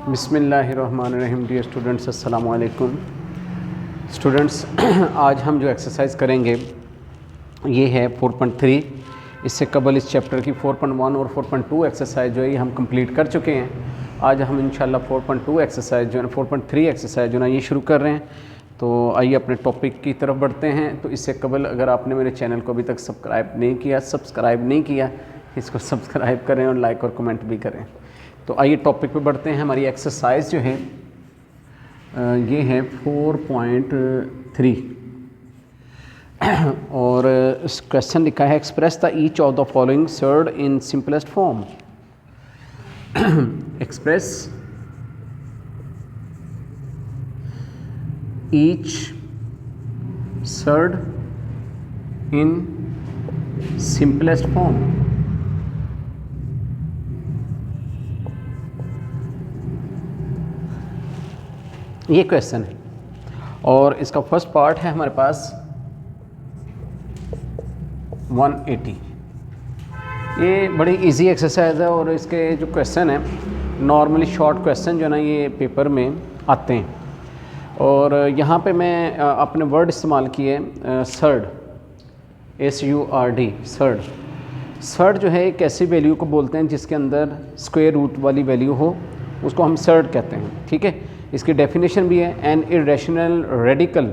बिस्मिल्लाहिर्रहमानिर्रहीम। Dear students, अस्सलाम वालेकुम। स्टूडेंट्स, आज हम जो एक्सरसाइज करेंगे ये है 4.3। इससे कबल इस चैप्टर की 4.1 और 4.2 एक्सरसाइज जो है ये हम कंप्लीट कर चुके हैं। आज हम इंशाल्लाह 4.2 एक्सरसाइज जो है 4.3 एक्सरसाइज जो है ये शुरू कर रहे हैं। तो आइए अपने टॉपिक की तरफ बढ़ते हैं। तो इससे कबल अगर आपने मेरे चैनल को अभी तक सब्सक्राइब नहीं किया इसको सब्सक्राइब करें और लाइक और कमेंट भी करें। तो आइए टॉपिक पे बढ़ते हैं। हमारी एक्सरसाइज जो है ये है 4.3 और इस क्वेश्चन लिखा है express the each of the following surd in simplest form. Express each surd in simplest form. ये क्वेश्चन है और इसका फर्स्ट पार्ट है हमारे पास 180। ये बड़ी इजी एक्सरसाइज है और इसके जो क्वेश्चन है नॉर्मली शॉर्ट क्वेश्चन जो है ना ये पेपर में आते हैं। और यहाँ पे मैं अपने वर्ड इस्तेमाल किए सर्ड, SURD, सर्ड। सर्ड जो है एक ऐसी वैल्यू को बोलते हैं जिसके अंदर स्क्वायर रूट वाली वैल्यू हो, उसको हम सर्ड कहते हैं। ठीक है, इसकी डेफिनेशन भी है an irrational radical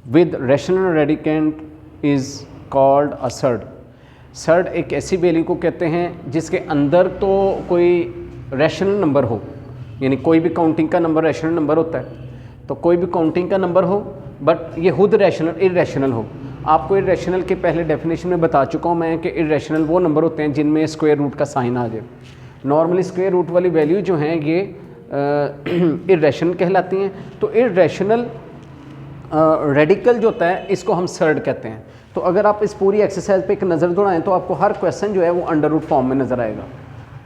with rational radicand is called a surd. Surd एक ऐसी वैल्यू को कहते हैं जिसके अंदर तो कोई रैशनल नंबर हो, यानी कोई भी काउंटिंग का नंबर रैशनल नंबर होता है, तो कोई भी काउंटिंग का नंबर हो बट ये खुद इरेशनल हो। आपको इरेशनल के पहले डेफिनेशन में बता चुका हूँ मैं कि इरेशनल वो नंबर होते हैं जिनमें स्क्वायर रूट का साइन आ जाए। नॉर्मली स्क्वायर रूट वाली वैल्यू जो हैं ये इरेशनल कहलाती हैं। तो इरेशनल रेडिकल जो होता है इसको हम सर्ड कहते हैं। तो अगर आप इस पूरी एक्सरसाइज पे एक नज़र दौड़ाएं तो आपको हर क्वेश्चन जो है वो अंडर रूट फॉर्म में नज़र आएगा।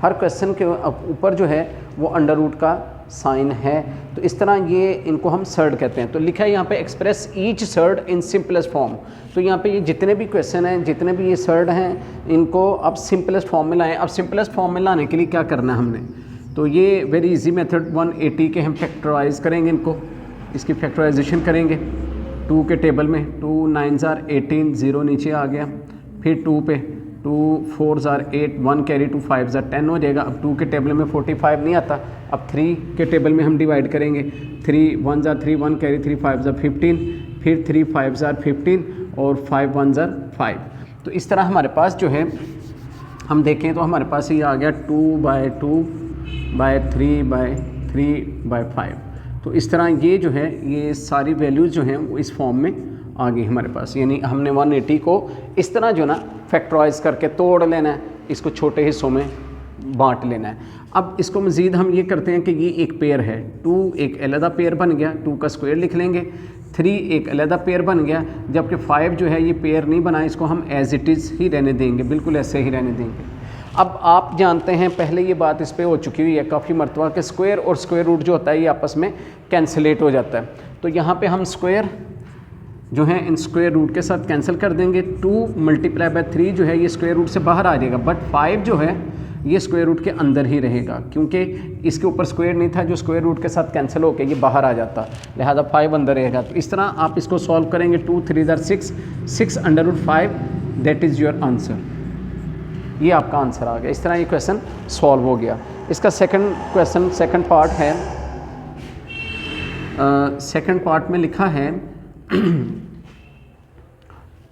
हर क्वेश्चन के ऊपर जो है वो अंडर रूट का साइन है। तो इस तरह ये इनको हम सर्ड कहते हैं। तो लिखा है यहाँ पे express each surd in simplest form. तो यहाँ पे ये जितने भी क्वेश्चन हैं, जितने भी ये सर्ड हैं, इनको आप सिंपलेस्ट फॉर्म में लाएँ। अब सिंपलेस्ट फॉर्म में लाने के लिए क्या करना है हमने, तो ये वेरी इजी मेथड 180 के हम फैक्टराइज करेंगे इनको, इसकी फैक्टराइजेशन करेंगे 2 के टेबल में। 2 9s are 18, 0 नीचे आ गया, फिर 2 पे 2 4s are 8, 1 carry 2 5s are 10 हो जाएगा। अब 2 के टेबल में 45 नहीं आता, अब 3 के टेबल में हम डिवाइड करेंगे। 3 1s are 3, 1 carry 3 5s are 15, फिर 3 5s are 15 और 5 1s are 5। तो इस तरह हमारे पास जो है हम देखें तो हमारे पास ये आ गया 2/2/3/3/5। तो इस तरह ये जो है ये सारी वैल्यूज़ जो हैं वो इस फॉर्म में आ गई हमारे पास। यानी हमने 180 को इस तरह जो ना फैक्टराइज करके तोड़ लेना है, इसको छोटे हिस्सों में बांट लेना है। अब इसको मज़ीद हम ये करते हैं कि ये एक पेयर है, 2 एक अलहदा पेयर बन गया, 2 का स्क्वायर लिख लेंगे। 3 एक अलहदा पेयर बन गया, जबकि 5 जो है ये पेयर नहीं बना, इसको हम एज इट इज़ ही रहने देंगे, बिल्कुल ऐसे ही रहने देंगे। अब आप जानते हैं पहले ये बात इस पे हो चुकी हुई है काफ़ी मरतबा कि स्क्वायर और स्क्वायर रूट जो होता है ये आपस में कैंसिलेट हो जाता है। तो यहाँ पे हम स्क्वायर जो है इन स्क्वायर रूट के साथ कैंसिल कर देंगे। 2 × 3 जो है ये स्क्वायर रूट से बाहर आ जाएगा, बट 5 जो है ये स्क्वायर रूट के अंदर ही रहेगा क्योंकि इसके ऊपर स्क्वायर नहीं था जो स्क्वायर रूट के साथ कैंसिल होकर ये बाहर आ जाता, लिहाजा 5 अंदर रहेगा। तो इस तरह आप इसको सॉल्व करेंगे। 2 3s are 6, 6/5, that is your answer. ये आपका आंसर आ गया। इस तरह ये क्वेश्चन सॉल्व हो गया। इसका सेकंड पार्ट है, सेकंड पार्ट में लिखा है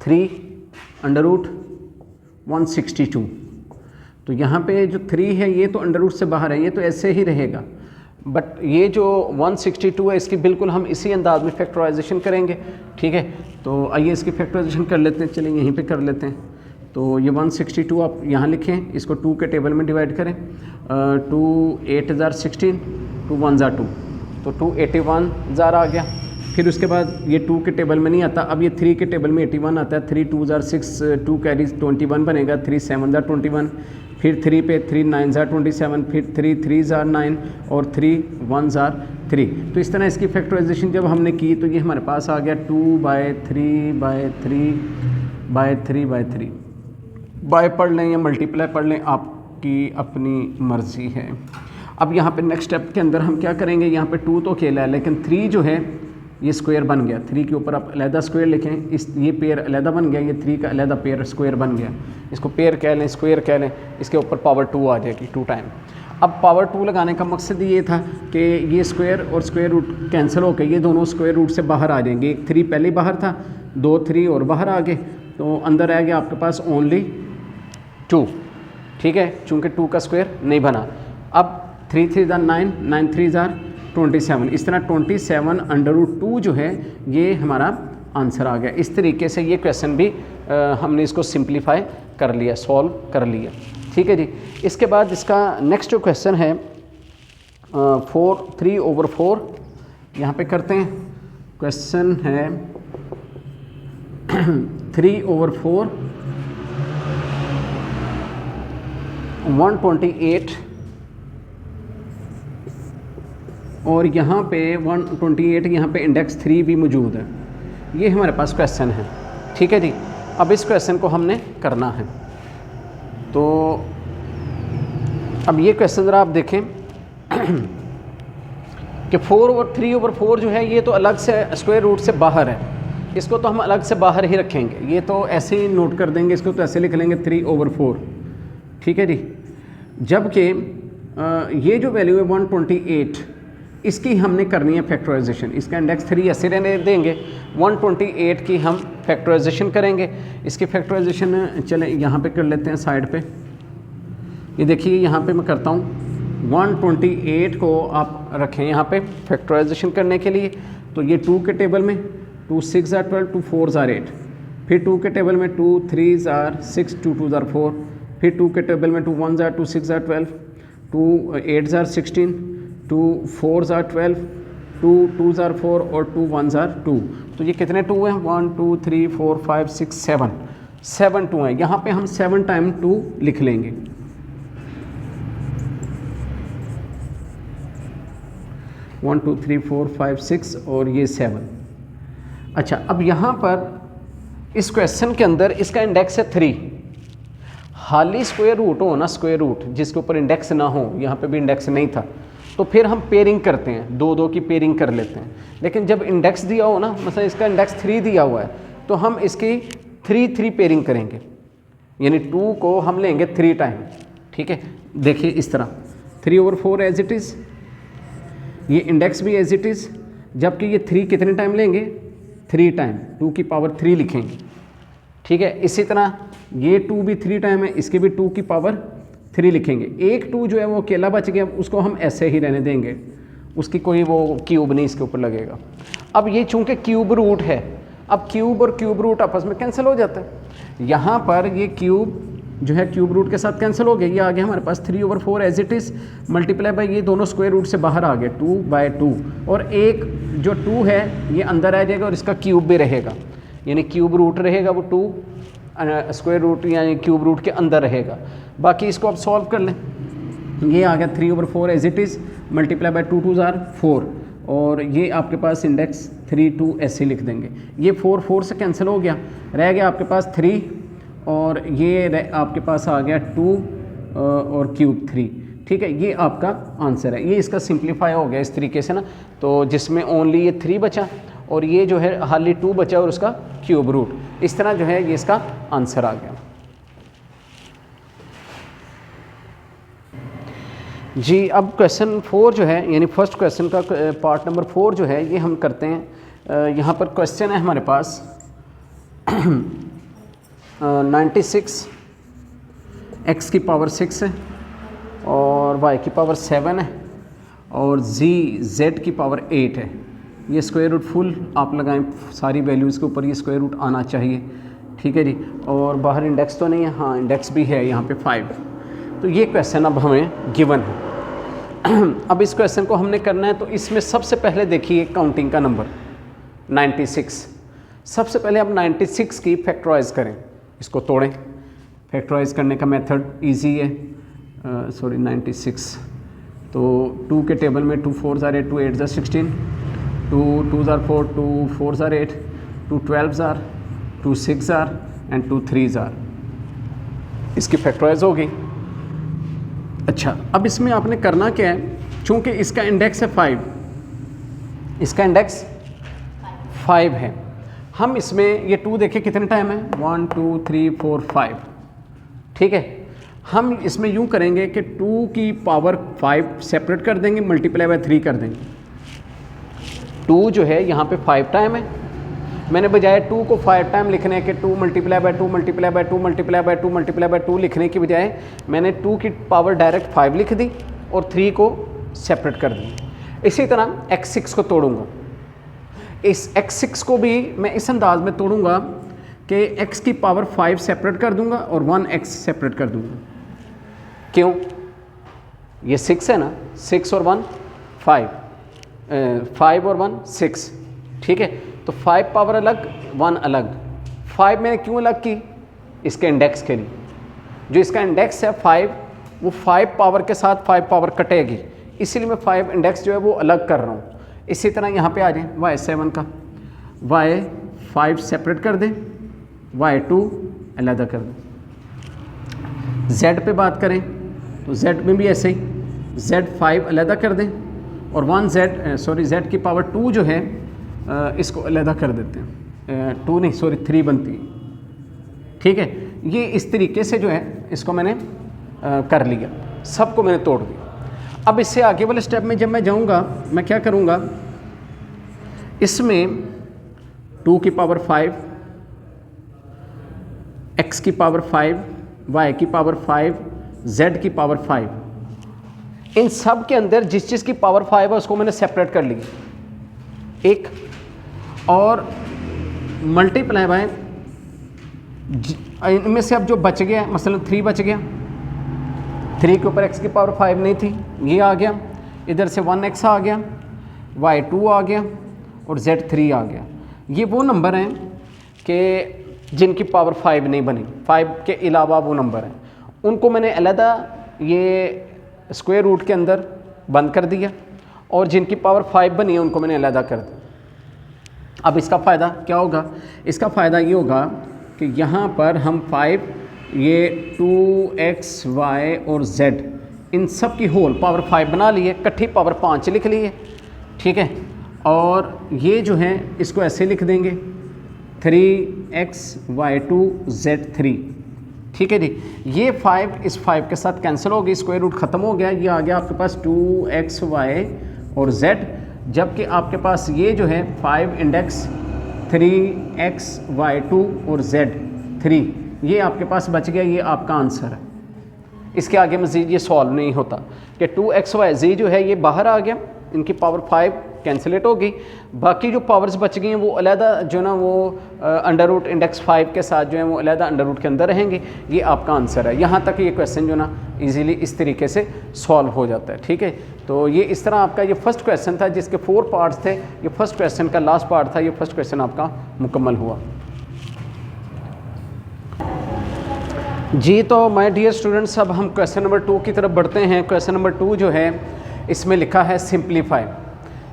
3/162। तो यहाँ पे जो 3 है ये तो अंडर रूट से बाहर है, ये तो ऐसे ही रहेगा, बट ये जो 162 है इसकी बिल्कुल हम इसी अंदाज में फैक्टराइजेशन करेंगे। ठीक है, तो आइए इसकी फैक्टराइजेशन कर लेते हैं। चलिए यहीं पे कर लेते हैं। तो ये 162 आप यहाँ लिखें, इसको 2 के टेबल में डिवाइड करें। 2 8s are 16, 2 1s are 2, तो 2 81s आ गया। फिर उसके बाद ये 2 के टेबल में नहीं आता, अब ये 3 के टेबल में 81 आता है। 3 2s are 6, 2 कैरी 21 बनेगा। 3 7s are 21, फिर 3 पे 3 9s are 27, फिर 3 3s are 9 और 3 1s are 3। तो इस तरह इसकी फैक्टराइजेशन जब हमने की तो ये हमारे पास आ गया 2/3/3/3/3। बाय पढ़ लें या मल्टीप्लाई पढ़ लें आप, की अपनी मर्ज़ी है। अब यहाँ पे नेक्स्ट स्टेप के अंदर हम क्या करेंगे, यहाँ पे 2 तो अकेला है, लेकिन 3 जो है ये स्क्वायर बन गया। 3 के ऊपर आप अलहदा स्क्वायर लिखें, इस ये पेयर अलहदा बन गया, ये 3 का अलहदा पेयर स्क्वायर बन गया। इसको पेयर कह लें, स्क्वायर कह लें, इसके ऊपर पावर 2 आ जाएगी 2 टाइम। अब पावर 2 लगाने का मकसद ये था कि ये स्क्वायर और स्क्वायर रूट कैंसिल होकर ये दोनों स्क्वायर रूट से बाहर आ जाएंगे। एक 3 पहले बाहर था, 2 3 और बाहर आ गए, तो अंदर रह गया आपके पास ओनली 2। ठीक है, चूँकि 2 का स्क्वायर नहीं बना। अब 3 3 ज़ार 9, 9 3 ज़ार 27। इस तरह 27/2 जो है ये हमारा आंसर आ गया। इस तरीके से ये क्वेश्चन भी हमने इसको सिंप्लीफाई कर लिया, सॉल्व कर लिया। ठीक है जी। इसके बाद इसका नेक्स्ट जो क्वेश्चन है 3/4 यहाँ पे करते हैं। क्वेश्चन है 3/4 128 और यहाँ पे 128, यहाँ पे इंडेक्स 3 भी मौजूद है। ये हमारे पास क्वेश्चन है। ठीक है जी। अब इस क्वेश्चन को हमने करना है, तो अब ये क्वेश्चन ज़रा आप देखें कि 4 और 3/4 जो है ये तो अलग से स्क्वायर रूट से बाहर है, इसको तो हम अलग से बाहर ही रखेंगे। ये तो ऐसे ही नोट कर देंगे, इसको तो ऐसे लिख लेंगे 3/4। ठीक है जी। जबकि ये जो वैल्यू है 128, इसकी हमने करनी है फैक्टराइजेशन। इसका इंडेक्स 3 ऐसे रहने देंगे, 128 की हम फैक्टराइजेशन करेंगे। इसकी फैक्टराइजेशन चले यहाँ पे कर लेते हैं साइड पे। ये देखिए यहाँ पे मैं करता हूँ, 128 को आप रखें यहाँ पे फैक्टराइजेशन करने के लिए। तो ये 2 के टेबल में 2 6 ज़ार 12, 2 4 ज़ार 8, फिर 2 के टेबल में 2 3 ज़ार 6, 2 2 ज़ार 4, फिर 2 के टेबल में 2 1 ज़ार 2 6 ज़ार 12, 2 8 ज़ार 16, 2 4 ज़ार 12, 2 2 ज़ार 4 और 2 1 ज़ार 2। तो ये कितने 2 हैं, 1 2 3 4 5 6 7 2 हैं। यहाँ पे हम 7 टाइम 2 लिख लेंगे। वन 2 3 4 5 6 और ये 7। अच्छा, अब यहाँ पर इस क्वेश्चन के अंदर इसका इंडेक्स है 3। हाली स्क्वायर रूट हो ना, स्क्वायर रूट जिसके ऊपर इंडेक्स ना हो, यहाँ पे भी इंडेक्स नहीं था, तो फिर हम पेयरिंग करते हैं, 2 2 की पेयरिंग कर लेते हैं। लेकिन जब इंडेक्स दिया हो ना, मतलब इसका इंडेक्स 3 दिया हुआ है, तो हम इसकी 3 3 पेयरिंग करेंगे, यानी 2 को हम लेंगे 3 टाइम। ठीक है, देखिए इस तरह 3/4 एज इट इज़, ये इंडेक्स भी एज इट इज़, जबकि ये 3 कितने टाइम लेंगे, 3 टाइम, 2 की पावर 3 लिखेंगे। ठीक है, इसी तरह ये 2 भी 3 टाइम है, इसके भी 2 की पावर 3 लिखेंगे। एक 2 जो है वो अकेला बच गया, उसको हम ऐसे ही रहने देंगे, उसकी कोई वो क्यूब नहीं इसके ऊपर लगेगा। अब ये चूंकि क्यूब रूट है, अब क्यूब और क्यूब रूट आपस में कैंसिल हो जाता है। यहाँ पर ये क्यूब जो है क्यूब रूट के साथ कैंसिल हो गया, ये आ गया हमारे पास 3/4 as it is, multiply by ये दोनों स्क्वायर रूट से बाहर आ गए 2/2, और एक जो 2 है ये अंदर आ जाएगा और इसका क्यूब भी रहेगा, यानी क्यूब रूट रहेगा वो 2 स्क्वायर रूट यानी क्यूब रूट के अंदर रहेगा। बाकी इसको आप सॉल्व कर लें, ये आ गया 3/4 as it is, multiply by 2 2 ज़ार 4, और ये आपके पास इंडेक्स 3 2 ऐसे लिख देंगे। ये 4 4 से कैंसिल हो गया, रह गया आपके पास 3, और ये आपके पास आ गया 2 और क्यूब 3। ठीक है, ये आपका आंसर है। ये इसका सिंप्लीफाई हो गया इस तरीके से ना, तो जिसमें ओनली ये 3 बचा और ये जो है हाली 2 बचा और उसका क्यूब रूट, इस तरह जो है ये इसका आंसर आ गया जी। अब क्वेश्चन 4 जो है, यानी फर्स्ट क्वेश्चन का पार्ट नंबर 4 जो है ये हम करते हैं। यहाँ पर क्वेश्चन है हमारे पास 96 x की पावर 6 है और y की पावर 7 है और z की पावर 8 है। ये स्क्वायर रूट फुल आप लगाएं, सारी वैल्यूज़ के ऊपर ये स्क्वायर रूट आना चाहिए। ठीक है जी, और बाहर इंडेक्स तो नहीं है, हाँ इंडेक्स भी है यहाँ पे 5। तो ये क्वेश्चन अब हमें गिवन है। अब इस क्वेश्चन को हमने करना है, तो इसमें सबसे पहले देखिए काउंटिंग का नंबर 96। सबसे पहले आप 96 की फैक्टराइज करें, इसको तोड़ें। फैक्टराइज करने का मेथड इजी है, 96। तो 2 के टेबल में 2 4 ज़ार 8, 2 8 ज़ार 16, 2 2 ज़ार 4, 2 4 ज़ार 8, 2 12 ज़ार, 2 6 ज़ार एंड 2 3 ज़ार। इसकी फैक्टराइज होगी अच्छा, अब इसमें आपने करना क्या है, चूँकि इसका इंडेक्स है 5, इसका इंडेक्स 5 है, हम इसमें ये 2 देखें कितने टाइम है, 1 2 3 4 5, ठीक है। हम इसमें यूँ करेंगे कि 2 की पावर 5 सेपरेट कर देंगे, मल्टीप्लाई बाय 3 कर देंगे। 2 जो है यहाँ पे 5 टाइम है, मैंने बजाय 2 को 5 टाइम लिखने के 2 multiply by 2 multiply by 2 multiply by 2 multiply by 2 लिखने की बजाय मैंने 2 की पावर डायरेक्ट 5 लिख दी और 3 को सेपरेट कर दी। इसी तरह x6 को तोड़ूंगा, इस x6 को भी मैं इस अंदाज में तोड़ूंगा कि x की पावर 5 सेपरेट कर दूंगा और 1x सेपरेट कर दूंगा। क्यों, ये 6 है ना, 6 और 1 5, 5 और 1 6, ठीक है। तो 5 पावर अलग 1 अलग, 5 मैंने क्यों अलग की, इसके इंडेक्स के लिए, जो इसका इंडेक्स है 5 वो 5 पावर के साथ 5 पावर कटेगी, इसीलिए मैं 5 इंडेक्स जो है वो अलग कर रहा हूँ। इसी तरह यहाँ पे आ जाए y7 का, y5 सेपरेट कर दें, y2 अलग कर दें। z पे बात करें तो z में भी ऐसे ही, z5 अलग कर दें और z की पावर 2 जो है इसको अलग कर देते हैं, 2 नहीं सॉरी 3 बनती है, ठीक है। ये इस तरीके से जो है इसको मैंने कर लिया, सबको मैंने तोड़ दिया। अब इससे आगे वाले स्टेप में जब मैं जाऊंगा, मैं क्या करूंगा, इसमें 2 की पावर 5, x की पावर 5, y की पावर 5, z की पावर 5, इन सब के अंदर जिस चीज़ की पावर 5 है उसको मैंने सेपरेट कर लिया एक, और मल्टीप्लाई बाय इनमें से अब जो बच गया, मसलन 3 बच गया, 3 के ऊपर x की पावर 5 नहीं थी, ये आ गया, इधर से 1x आ गया, y2 आ गया और z3 आ गया। ये वो नंबर हैं कि जिनकी पावर 5 नहीं बनी, 5 के अलावा वो नंबर हैं, उनको मैंने अलहदा ये स्क्वायर रूट के अंदर बंद कर दिया, और जिनकी पावर 5 बनी है उनको मैंने अलहदा कर दिया। अब इसका फ़ायदा क्या होगा, इसका फ़ायदा ये होगा कि यहाँ पर हम 5, ये 2x y और z इन सब की होल पावर 5 बना लिए, इकट्ठी पावर 5 लिख लिए, ठीक है। और ये जो है इसको ऐसे लिख देंगे 3x y2 z3, ठीक है जी। ये 5 इस 5 के साथ कैंसिल हो गई, स्क्वायर रूट ख़त्म हो गया, ये आ गया आपके पास 2x y और z, जबकि आपके पास ये जो है 5 इंडेक्स 3x y2 और z3, ये आपके पास बच गया, ये आपका आंसर है। इसके आगे मज़ीद ये सॉल्व नहीं होता कि 2x y z जो है ये बाहर आ गया, इनकी पावर 5 कैंसिलेट हो गई, बाकी जो पावर्स बच गई हैं वो अलहदा जो ना वो अंडर रूट इंडेक्स 5 के साथ जो है वो अलहदा अंडर रूट के अंदर रहेंगे। ये आपका आंसर है। यहाँ तक ये क्वेश्चन जो ना इजीली इस तरीके से सॉल्व हो जाता है, ठीक है। तो ये इस तरह आपका ये फर्स्ट क्वेश्चन था जिसके 4 पार्ट्स थे, ये फर्स्ट क्वेश्चन का लास्ट पार्ट था, ये फर्स्ट क्वेश्चन आपका मुकम्मल हुआ जी। तो माय डियर स्टूडेंट्स, अब हम क्वेश्चन नंबर 2 की तरफ बढ़ते हैं। क्वेश्चन नंबर 2 जो है इसमें लिखा है सिंप्लीफाई,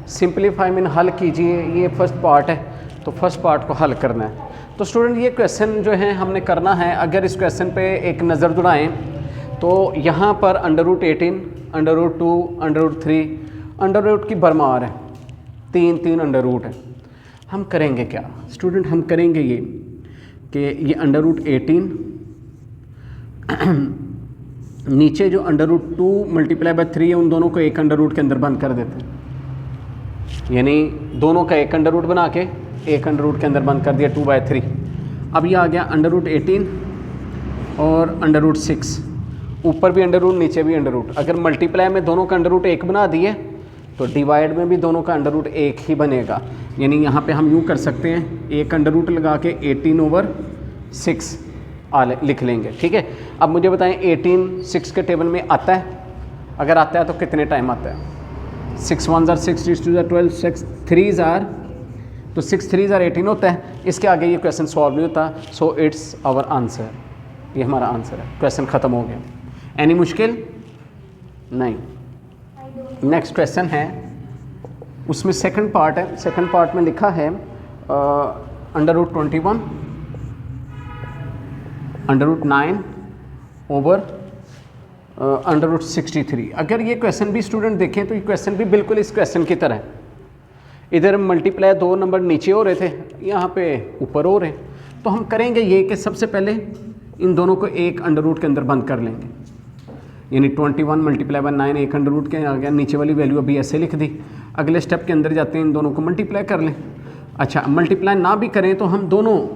सिंप्लीफाई मीन हल कीजिए, ये फर्स्ट पार्ट है, तो फर्स्ट पार्ट को हल करना है। तो स्टूडेंट ये क्वेश्चन जो है हमने करना है, अगर इस क्वेश्चन पे एक नज़र दौड़ाएं तो यहाँ पर under root 18, under root 2, under root 3, under root की भरमार है, 3 अंडर रूट है। हम करेंगे क्या स्टूडेंट, हम करेंगे ये कि ये अंडर रूट 18 नीचे जो अंडर रूट 2 मल्टीप्लाई बाय 3 है उन दोनों को एक अंडर रूट के अंदर बंद कर देते हैं, यानी दोनों का एक अंडर रूट बना के एक अंडर रूट के अंदर बंद कर दिया 2/3। अब ये आ गया अंडर रूट 18 और अंडर रूट 6, ऊपर भी अंडर रूट नीचे भी अंडर रूट। अगर मल्टीप्लाई में दोनों का अंडर रूट 1 बना दिए तो डिवाइड में भी दोनों का अंडर रूट 1 ही बनेगा, यानी यहाँ पे हम यूँ कर सकते हैं, एक अंडर रूट लगा के 18/6 लिख लेंगे, ठीक है। अब मुझे बताएं 18 6 के टेबल में आता है, अगर आता है तो कितने टाइम आता है, 6 1 6 6 2 12 6 3 तो 6 3 18 होता है। इसके आगे ये क्वेश्चन सॉल्व नहीं होता, सो इट्स आवर आंसर, ये हमारा आंसर है, क्वेश्चन ख़त्म हो गया। एनी मुश्किल नहीं। नेक्स्ट क्वेश्चन है, उसमें सेकंड पार्ट है, सेकंड पार्ट में लिखा है under root 21 under root 9 over √63। अगर ये क्वेश्चन भी स्टूडेंट देखें तो ये क्वेश्चन भी बिल्कुल इस क्वेश्चन की तरह है। इधर मल्टीप्लाई 2 नंबर नीचे हो रहे थे, यहाँ पे ऊपर हो रहे हैं। तो हम करेंगे ये कि सबसे पहले इन दोनों को एक अंडर रूट के अंदर बंद कर लेंगे, यानी 21 × 9 एक अंडर रूट के आ गया, नीचे वाली वैल्यू अभी ऐसे लिख दी। अगले स्टेप के अंदर जाते हैं, इन दोनों को मल्टीप्लाई कर लें। अच्छा, मल्टीप्लाई ना भी करें तो हम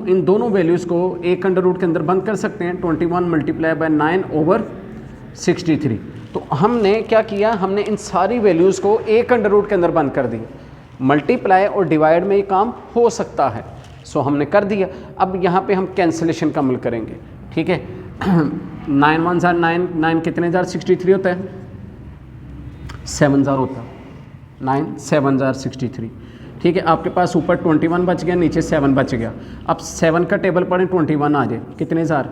इन दोनों वैल्यूज़ को एक अंडर रूट के अंदर बंद कर सकते हैं, 21 × 9/63। तो हमने क्या किया, हमने इन सारी वैल्यूज़ को एक अंडर रूट के अंदर बंद कर दी। मल्टीप्लाई और डिवाइड में ये काम हो सकता है, सो हमने कर दिया। अब यहाँ पे हम कैंसिलेशन का अमल करेंगे, ठीक है। 9 1 जार 9, 9 कितने जार 63 होता है, 7 जार होता है, 9 7 जार 63, ठीक है। आपके पास ऊपर 21 बच गया, नीचे 7 बच गया। अब 7 का टेबल पढ़ें, 21 आ जाए, कितने जार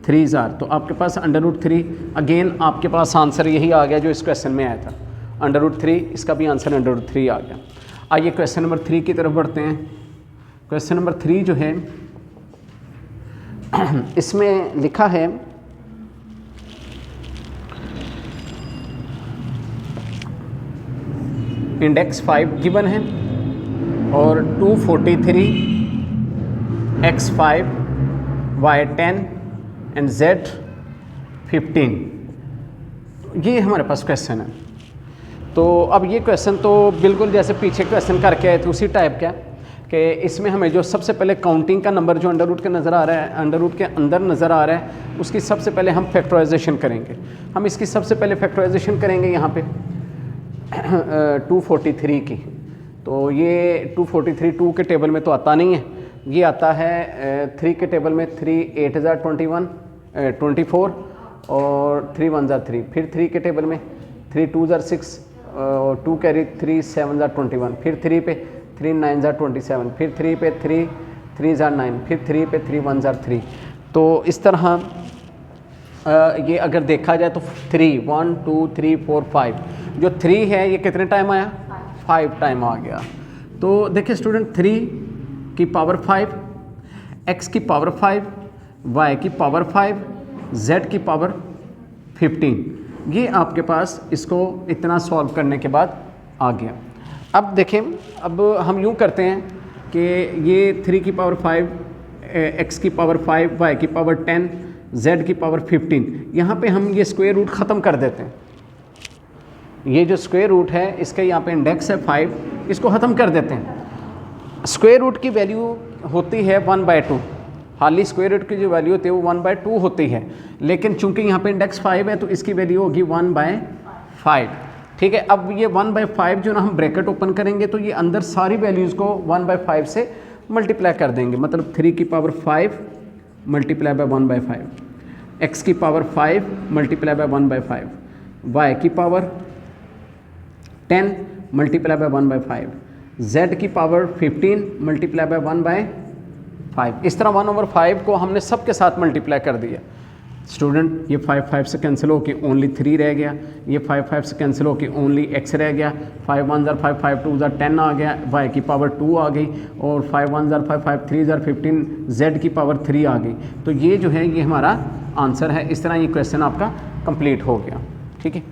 3 जार, तो आपके पास √3। अगेन आपके पास आंसर यही आ गया जो इस क्वेश्चन में आया था, √3। इसका भी आंसर √3 आ गया। आइए क्वेश्चन नंबर 3 की तरफ बढ़ते हैं। क्वेश्चन नंबर 3 जो है इसमें लिखा है इंडेक्स 5 गिवन है और 243 x5 y10 एंड z15, ये हमारे पास क्वेश्चन है। तो अब ये क्वेश्चन तो बिल्कुल जैसे पीछे क्वेश्चन करके आए थे उसी टाइप का कि इसमें हमें जो सबसे पहले काउंटिंग का नंबर जो अंडर रूट के नज़र आ रहा है, अंडर रूट के अंदर नज़र आ रहा है, उसकी सबसे पहले हम फैक्टराइजेशन करेंगे। हम इसकी सबसे पहले फैक्टराइजेशन करेंगे यहाँ पे 243 की। तो ये 243 2 के टेबल में तो आता नहीं है, ये आता है 3 के टेबल में। 3 8 जार 24 और 3 1 जार 3, फिर 3 के टेबल में 3 2 जार 6 और 2 कैरी 3 7 जार 21, फिर 3 पे 3 9 जार 27, फिर 3 पे 3 जार 9, फिर 3 पे 3 1 जार 3। तो इस तरह ये अगर देखा जाए तो 3 1 2 3 4 5, जो 3 है ये कितने टाइम आया, 5 टाइम आ गया। तो देखिए स्टूडेंट, 3 की पावर 5, x की पावर 5, y की पावर 5, z की पावर 15, ये आपके पास इसको इतना सॉल्व करने के बाद आ गया। अब देखें, अब हम यूँ करते हैं कि ये 3 की पावर 5, x की पावर 5, y की पावर 10, z की पावर 15, यहाँ पे हम ये स्क्वायर रूट ख़त्म कर देते हैं। ये जो स्क्वायर रूट है इसका यहाँ पे इंडेक्स है 5, इसको ख़त्म कर देते हैं। स्क्वायर रूट की वैल्यू होती है 1/2, हाली स्क्वायर रूट की जो वैल्यू होती है वो 1/2 होती है, लेकिन चूंकि यहाँ पे इंडेक्स 5 है तो इसकी वैल्यू होगी 1/5, ठीक है। अब ये 1/5 जो ना हम ब्रैकेट ओपन करेंगे तो ये अंदर सारी वैल्यूज़ को 1/5 से मल्टीप्लाई कर देंगे, मतलब 3 की पावर 5 मल्टीप्लाई बाय 1/5, x की पावर 5 मल्टीप्लाई बाय 1/5, y की पावर 10 मल्टीप्लाई बाय 1/5, z की पावर 15 मल्टीप्लाई बाय 1/5। इस तरह 1/5 को हमने सबके साथ मल्टीप्लाई कर दिया। स्टूडेंट, ये 5 5 से कैंसिल हो के ओनली 3 रह गया, ये 5 5 से कैंसिल हो के ओनली x रह गया, 5 1 जार 5 5 2 जार 10 आ गया, y की पावर 2 आ गई, और 5 1 जार 5 5 3 जार 15, z की पावर 3 आ गई। तो ये जो है ये हमारा आंसर है। इस तरह ये क्वेश्चन आपका कंप्लीट हो गया, ठीक है।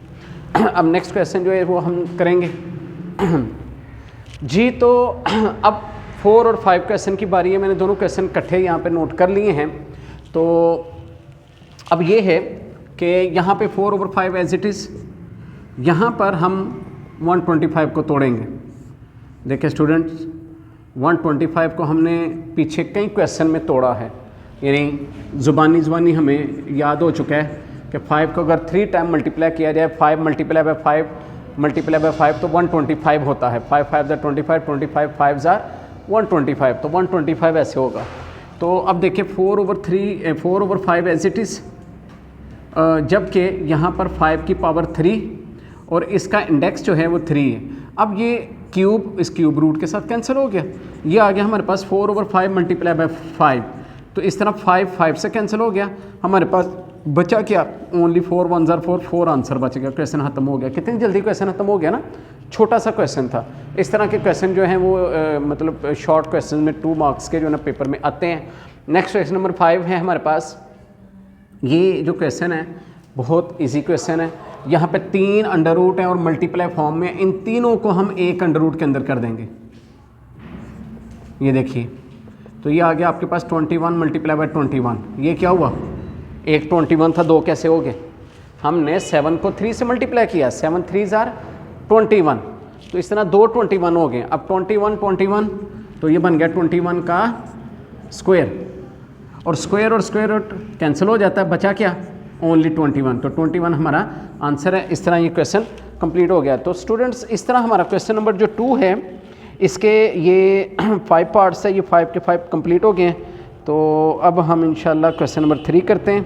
अब नेक्स्ट क्वेश्चन जो है वो हम करेंगे जी। तो अब 4 और 5 क्वेश्चन की बारी है। मैंने दोनों क्वेश्चन इकट्ठे यहाँ पे नोट कर लिए हैं। तो अब ये है कि यहाँ पे 4/5 एज इट इज़, यहाँ पर हम 125 को तोड़ेंगे। देखिए स्टूडेंट्स, 125 को हमने पीछे कई क्वेश्चन में तोड़ा है, यानी ज़ुबानी हमें याद हो चुका है कि 5 को अगर 3 टाइम मल्टीप्लाई किया जाए, 5 मल्टीप्लाई बाय 5 मल्टीप्लाई बाय 5 तो 125 होता है। 5 5 ज़ा 25, 25 5 ज़ा 125, तो 125 ऐसे होगा। तो अब देखिए 4/5 एज इट इज़, जबकि यहाँ पर 5 की पावर 3 और इसका इंडेक्स जो है वो 3 है। अब ये क्यूब इस क्यूब रूट के साथ कैंसिल हो गया, ये आ गया हमारे पास 4/5 मल्टीप्लाई बाय 5। तो इस तरह 5 5 से कैंसिल हो गया, हमारे पास बचा क्या, ओनली 4 1 ज़ार 4, 4 आंसर बच गया। क्वेश्चन ख़त्म हो गया। कितनी जल्दी क्वेश्चन ख़त्म हो गया ना, छोटा सा क्वेश्चन था। इस तरह के क्वेश्चन जो हैं वो मतलब शॉर्ट क्वेश्चन में 2 मार्क्स के जो है ना पेपर में आते हैं। नेक्स्ट क्वेश्चन नंबर 5 है हमारे पास। ये जो क्वेश्चन है बहुत इजी क्वेश्चन है। यहाँ पे 3 अंडर रूट हैं और मल्टीप्लाई फॉर्म में, इन तीनों को हम एक अंडर रूट के अंदर कर देंगे। ये देखिए, तो ये आ गया आपके पास 21 मल्टीप्लाई बाय 21। ये क्या हुआ, एक 21 था, 2 कैसे हो गए, हमने 7 को 3 से मल्टीप्लाई किया, 7 3 जार 21, तो इस तरह 2 21 हो गए। अब 21 21 तो ये बन गया 21 का स्क्वायर, और स्क्वायर रूट कैंसिल हो जाता है, बचा क्या, ओनली 21। तो 21 हमारा आंसर है। इस तरह ये क्वेश्चन कंप्लीट हो गया। तो स्टूडेंट्स, इस तरह हमारा क्वेश्चन नंबर जो 2 है, इसके ये 5 पार्ट्स है, ये 5 के 5 कंप्लीट हो गए हैं। तो अब हम इंशाल्लाह क्वेश्चन नंबर 3 करते हैं।